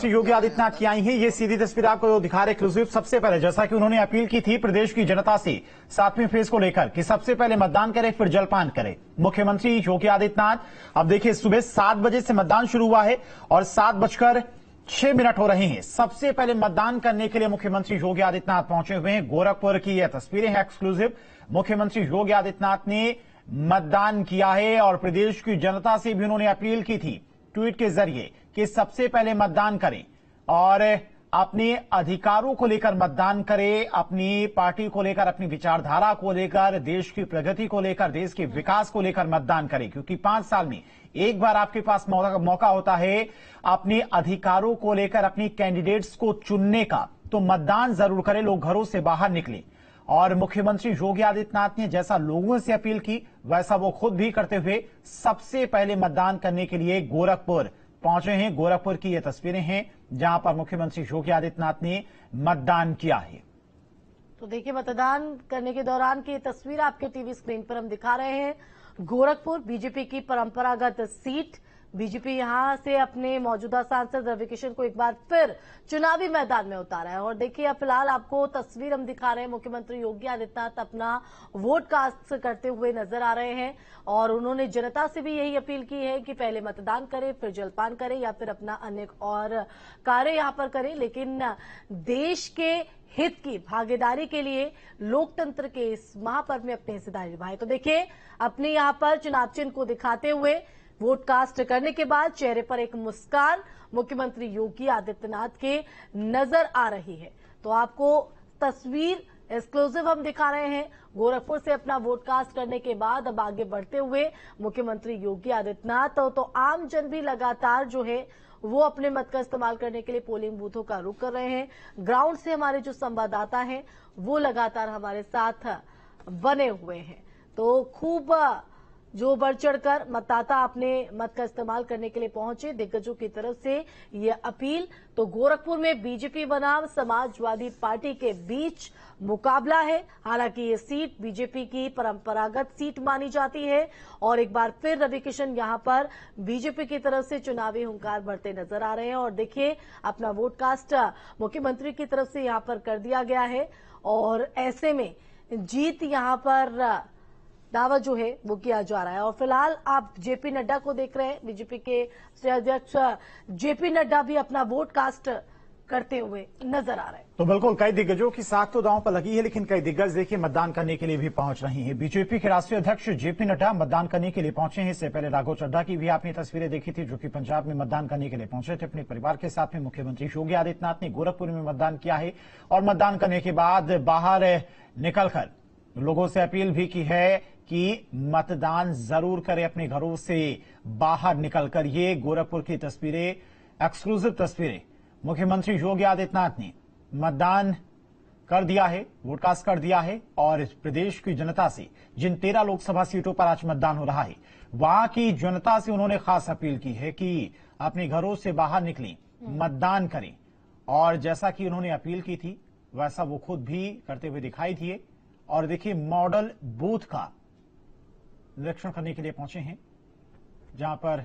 योगी आदित्यनाथ की आई है ये सीधी तस्वीर आपको दिखा रहे एक्सक्लूसिव। सबसे पहले जैसा कि उन्होंने अपील की थी प्रदेश की जनता से 7वें फेज को लेकर कि सबसे पहले मतदान करें फिर जलपान करें, मुख्यमंत्री योगी आदित्यनाथ। अब देखिए सुबह 7 बजे से मतदान शुरू हुआ है और 7:06 हो रहे हैं। सबसे पहले मतदान करने के लिए मुख्यमंत्री योगी आदित्यनाथ पहुंचे हुए हैं। गोरखपुर की यह तस्वीरें हैं एक्सक्लूसिव। मुख्यमंत्री योगी आदित्यनाथ ने मतदान किया है और प्रदेश की जनता से भी उन्होंने अपील की थी ट्वीट के जरिए कि सबसे पहले मतदान करें और अपने अधिकारों को लेकर मतदान करें, अपनी पार्टी को लेकर, अपनी विचारधारा को लेकर, देश की प्रगति को लेकर, देश के विकास को लेकर मतदान करें। क्योंकि 5 साल में एक बार आपके पास मौका होता है अपने अधिकारों को लेकर अपनी कैंडिडेट्स को चुनने का, तो मतदान जरूर करें। लोग घरों से बाहर निकले और मुख्यमंत्री योगी आदित्यनाथ ने जैसा लोगों से अपील की वैसा वो खुद भी करते हुए सबसे पहले मतदान करने के लिए गोरखपुर पहुंचे हैं। गोरखपुर की ये तस्वीरें हैं जहां पर मुख्यमंत्री योगी आदित्यनाथ ने मतदान किया है। तो देखिए मतदान करने के दौरान की तस्वीर आपके टीवी स्क्रीन पर हम दिखा रहे हैं। गोरखपुर बीजेपी की परंपरागत सीट, बीजेपी यहां से अपने मौजूदा सांसद रवि किशन को एक बार फिर चुनावी मैदान में उतारा है। और देखिए अब फिलहाल आपको तस्वीर हम दिखा रहे हैं, मुख्यमंत्री योगी आदित्यनाथ अपना वोट कास्ट करते हुए नजर आ रहे हैं और उन्होंने जनता से भी यही अपील की है कि पहले मतदान करें फिर जलपान करें या फिर अपना अन्य और कार्य यहां पर करें, लेकिन देश के हित की भागीदारी के लिए लोकतंत्र के इस महापर्व में अपनी हिस्सेदारी निभाए। तो देखिए अपने यहां पर चुनाव चिन्ह को दिखाते हुए वोट कास्ट करने के बाद चेहरे पर एक मुस्कान मुख्यमंत्री योगी आदित्यनाथ के नजर आ रही है। तो आपको तस्वीर एक्सक्लूसिव हम दिखा रहे हैं। गोरखपुर से अपना वोट कास्ट करने के बाद अब आगे बढ़ते हुए मुख्यमंत्री योगी आदित्यनाथ तो आम जन भी लगातार जो है वो अपने मत का इस्तेमाल करने के लिए पोलिंग बूथों का रुख कर रहे हैं। ग्राउंड से हमारे जो संवाददाता हैं वो लगातार हमारे साथ बने हुए हैं। तो खूब जो बढ़ चढ़कर मतदाता अपने मत का इस्तेमाल करने के लिए पहुंचे। दिग्गजों की तरफ से ये अपील। तो गोरखपुर में बीजेपी बनाम समाजवादी पार्टी के बीच मुकाबला है। हालांकि ये सीट बीजेपी की परंपरागत सीट मानी जाती है और एक बार फिर रवि किशन यहां पर बीजेपी की तरफ से चुनावी हुंकार भरते नजर आ रहे हैं। और देखिए अपना वोट कास्ट मुख्यमंत्री की तरफ से यहां पर कर दिया गया है और ऐसे में जीत यहां पर दावा जो है वो किया जा रहा है। और फिलहाल आप जेपी नड्डा को देख रहे हैं, बीजेपी के अध्यक्ष जेपी नड्डा भी अपना वोट कास्ट करते हुए नजर आ रहे हैं। तो बिल्कुल कई दिग्गजों की साख तो दांव पर लगी है, लेकिन कई दिग्गज देखिए मतदान करने के लिए भी पहुंच रही हैं। बीजेपी के राष्ट्रीय अध्यक्ष जेपी नड्डा मतदान करने के लिए पहुंचे हैं। इससे पहले राघव चड्ढा की भी आपने तस्वीरें देखी थी जो कि पंजाब में मतदान करने के लिए पहुंचे थे अपने परिवार के साथ में। मुख्यमंत्री योगी आदित्यनाथ ने गोरखपुर में मतदान किया है और मतदान करने के बाद बाहर निकलकर लोगों से अपील भी की है कि मतदान जरूर करें अपने घरों से बाहर निकलकर। ये गोरखपुर की तस्वीरें, एक्सक्लूसिव तस्वीरें। मुख्यमंत्री योगी आदित्यनाथ ने मतदान कर दिया है, वोट कास्ट कर दिया है और प्रदेश की जनता से जिन 13 लोकसभा सीटों पर आज मतदान हो रहा है वहां की जनता से उन्होंने खास अपील की है कि अपने घरों से बाहर निकलें, मतदान करें। और जैसा कि उन्होंने अपील की थी वैसा वो खुद भी करते हुए दिखाई दिए। और देखिए मॉडल बूथ का निरीक्षण करने के लिए पहुंचे हैं जहां पर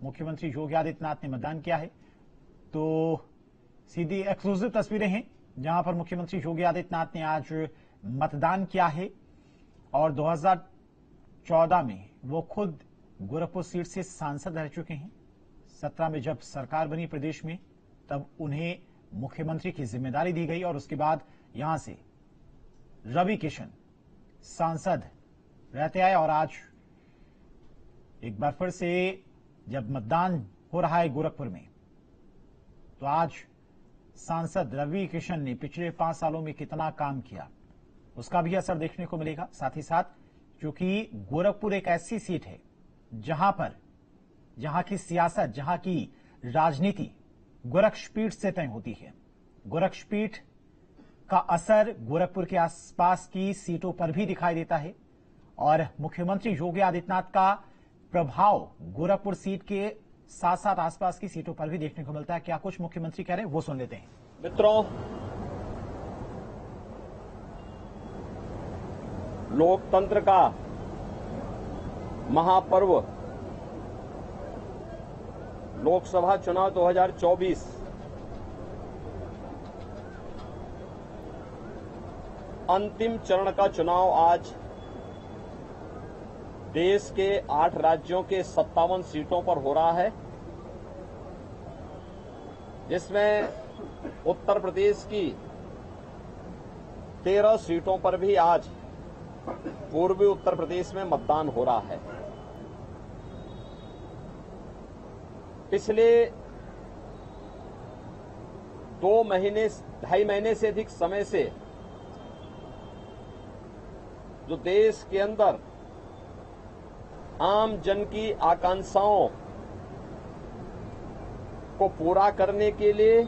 मुख्यमंत्री योगी आदित्यनाथ ने मतदान किया है। तो सीधी एक्सक्लूसिव तस्वीरें हैं जहां पर मुख्यमंत्री योगी आदित्यनाथ ने आज मतदान किया है और 2014 में वो खुद गोरखपुर सीट से सांसद रह चुके हैं। 17 में जब सरकार बनी प्रदेश में तब उन्हें मुख्यमंत्री की जिम्मेदारी दी गई और उसके बाद यहां से रवि किशन सांसद रहते आए। और आज एक बार फिर से जब मतदान हो रहा है गोरखपुर में तो आज सांसद रवि किशन ने पिछले 5 सालों में कितना काम किया उसका भी असर देखने को मिलेगा। साथ ही साथ क्योंकि गोरखपुर एक ऐसी सीट है जहां की सियासत, जहां की राजनीति गोरक्षपीठ से तय होती है। गोरक्षपीठ का असर गोरखपुर के आसपास की सीटों पर भी दिखाई देता है और मुख्यमंत्री योगी आदित्यनाथ का प्रभाव गोरखपुर सीट के साथ साथ आसपास की सीटों पर भी देखने को मिलता है। क्या कुछ मुख्यमंत्री कह रहे हैं वो सुन लेते हैं। मित्रों, लोकतंत्र का महापर्व लोकसभा चुनाव 2024 अंतिम चरण का चुनाव आज देश के 8 राज्यों के 57 सीटों पर हो रहा है, जिसमें उत्तर प्रदेश की 13 सीटों पर भी आज पूर्वी उत्तर प्रदेश में मतदान हो रहा है। पिछले 2.5 महीने से अधिक समय से जो देश के अंदर आम जन की आकांक्षाओं को पूरा करने के लिए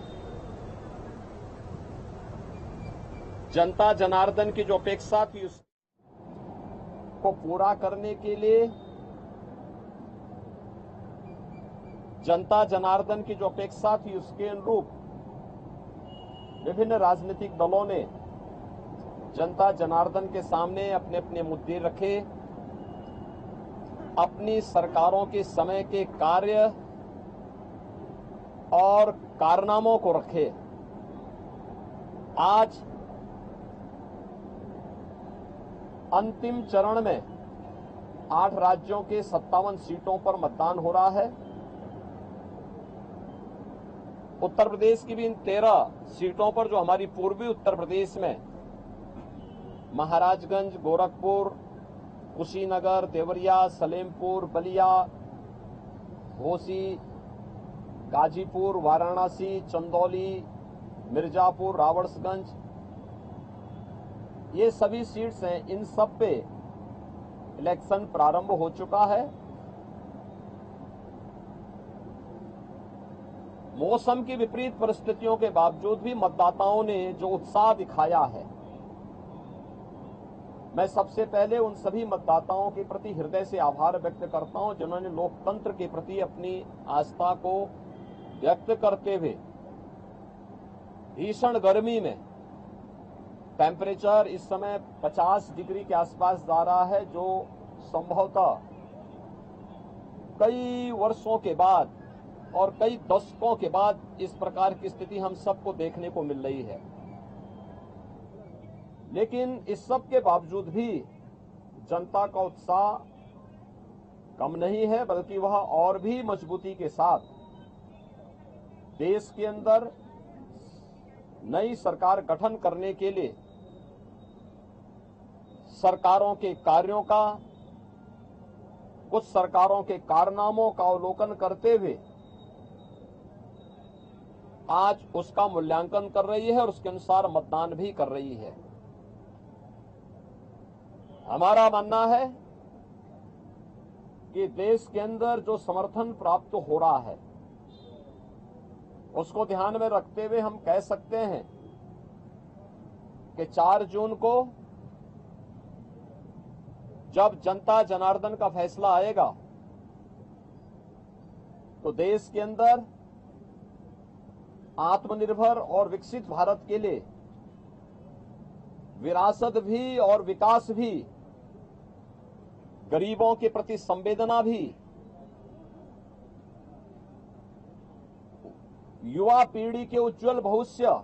जनता जनार्दन की जो अपेक्षा थी उसको पूरा करने के लिए जनता जनार्दन की जो अपेक्षा थी उसके अनुरूप विभिन्न राजनीतिक दलों ने जनता जनार्दन के सामने अपने अपने मुद्दे रखे, अपनी सरकारों के समय के कार्य और कारनामों को रखे। आज अंतिम चरण में 8 राज्यों के 57 सीटों पर मतदान हो रहा है। उत्तर प्रदेश की भी इन 13 सीटों पर, जो हमारी पूर्वी उत्तर प्रदेश में महाराजगंज, गोरखपुर, कुशीनगर, देवरिया, सलेमपुर, बलिया, घोसी, गाजीपुर, वाराणसी, चंदौली, मिर्जापुर, रावड़सगंज, ये सभी सीट्स हैं। इन सब पे इलेक्शन प्रारंभ हो चुका है। मौसम की विपरीत परिस्थितियों के बावजूद भी मतदाताओं ने जो उत्साह दिखाया है, मैं सबसे पहले उन सभी मतदाताओं के प्रति हृदय से आभार व्यक्त करता हूं जिन्होंने लोकतंत्र के प्रति अपनी आस्था को व्यक्त करते हुए भीषण गर्मी में, टेम्परेचर इस समय 50 डिग्री के आसपास जा रहा है, जो संभवतः कई वर्षों के बाद और कई दशकों के बाद इस प्रकार की स्थिति हम सबको देखने को मिल रही है। लेकिन इस सब के बावजूद भी जनता का उत्साह कम नहीं है, बल्कि वह और भी मजबूती के साथ देश के अंदर नई सरकार गठन करने के लिए सरकारों के कार्यों का, कुछ सरकारों के कारनामों का अवलोकन करते हुए आज उसका मूल्यांकन कर रही है और उसके अनुसार मतदान भी कर रही है। हमारा मानना है कि देश के अंदर जो समर्थन प्राप्त हो रहा है उसको ध्यान में रखते हुए हम कह सकते हैं कि 4 जून को जब जनता जनार्दन का फैसला आएगा तो देश के अंदर आत्मनिर्भर और विकसित भारत के लिए विरासत भी और विकास भी, गरीबों के प्रति संवेदना भी, युवा पीढ़ी के उज्जवल भविष्य,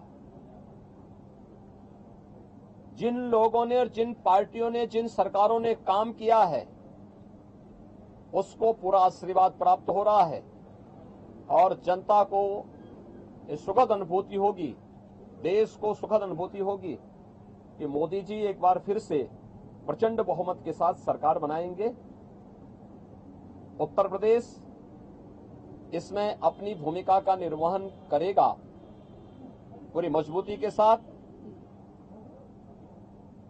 जिन लोगों ने और जिन पार्टियों ने, जिन सरकारों ने काम किया है उसको पूरा आशीर्वाद प्राप्त हो रहा है और जनता को सुखद अनुभूति होगी, देश को सुखद अनुभूति होगी कि मोदी जी एक बार फिर से प्रचंड बहुमत के साथ सरकार बनाएंगे। उत्तर प्रदेश इसमें अपनी भूमिका का निर्वहन करेगा पूरी मजबूती के साथ।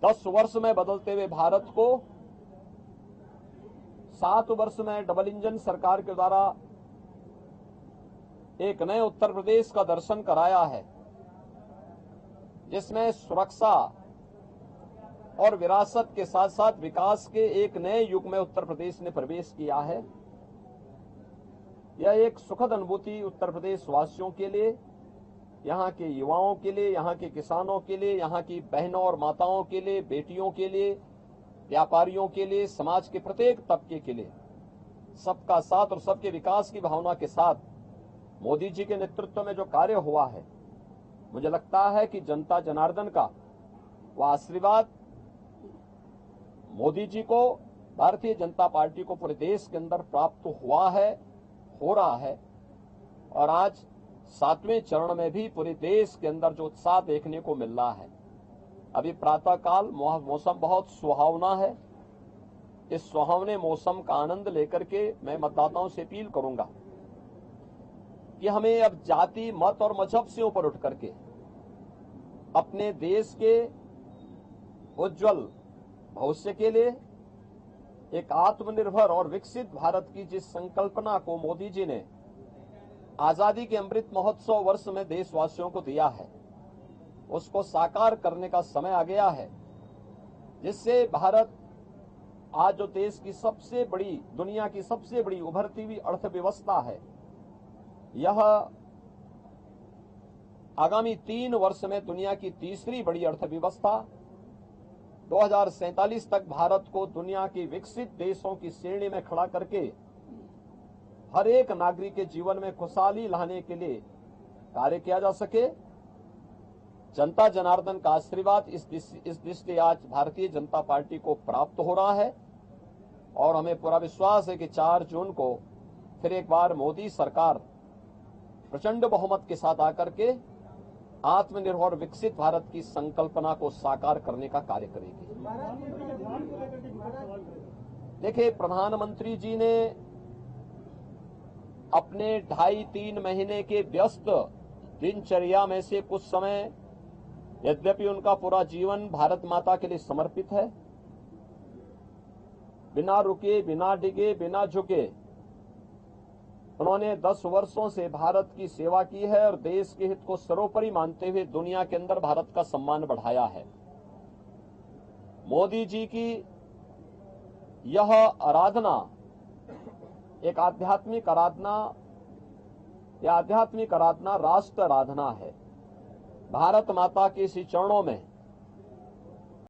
10 वर्ष में बदलते हुए भारत को 7 वर्ष में डबल इंजन सरकार के द्वारा एक नए उत्तर प्रदेश का दर्शन कराया है, जिसमें सुरक्षा और विरासत के साथ साथ विकास के एक नए युग में उत्तर प्रदेश ने प्रवेश किया है। यह एक सुखद अनुभूति उत्तर प्रदेश वासियों के लिए, यहाँ के युवाओं के लिए, यहाँ के किसानों के लिए, यहाँ की बहनों और माताओं के लिए, बेटियों के लिए, व्यापारियों के लिए, समाज के प्रत्येक तबके के लिए सबका साथ और सबके विकास की भावना के साथ मोदी जी के नेतृत्व में जो कार्य हुआ है, मुझे लगता है कि जनता जनार्दन का वह आशीर्वाद मोदी जी को, भारतीय जनता पार्टी को पूरे देश के अंदर प्राप्त हुआ है, हो रहा है। और आज 7वें चरण में भी पूरे देश के अंदर जो उत्साह देखने को मिल रहा है। अभी प्रातःकाल मौसम बहुत सुहावना है। इस सुहावने मौसम का आनंद लेकर के मैं मतदाताओं से अपील करूंगा कि हमें अब जाति, मत और मजहब से ऊपर उठ करके अपने देश के उज्जवल भविष्य के लिए एक आत्मनिर्भर और विकसित भारत की जिस संकल्पना को मोदी जी ने आजादी के अमृत महोत्सव वर्ष में देशवासियों को दिया है, उसको साकार करने का समय आ गया है, जिससे भारत आज जो देश की सबसे बड़ी, दुनिया की सबसे बड़ी उभरती हुई अर्थव्यवस्था है, यह आगामी 3 वर्ष में दुनिया की तीसरी बड़ी अर्थव्यवस्था, 2047 तक भारत को दुनिया के विकसित देशों की श्रेणी में खड़ा करके हर एक नागरिक के जीवन में खुशहाली लाने के लिए कार्य किया जा सके। जनता जनार्दन का आशीर्वाद इस दृष्टि आज भारतीय जनता पार्टी को प्राप्त हो रहा है और हमें पूरा विश्वास है कि 4 जून को फिर एक बार मोदी सरकार प्रचंड बहुमत के साथ आकर के आत्मनिर्भर विकसित भारत की संकल्पना को साकार करने का कार्य करेगी। देखिए, प्रधानमंत्री जी ने अपने 2.5-3 महीने के व्यस्त दिनचर्या में से कुछ समय, यद्यपि उनका पूरा जीवन भारत माता के लिए समर्पित है, बिना रुके, बिना डिगे, बिना झुके उन्होंने 10 वर्षों से भारत की सेवा की है और देश के हित को सर्वोपरि मानते हुए दुनिया के अंदर भारत का सम्मान बढ़ाया है। मोदी जी की यह आराधना एक आध्यात्मिक आराधना, यह आध्यात्मिक आराधना राष्ट्र आराधना है। भारत माता के इसी चरणों में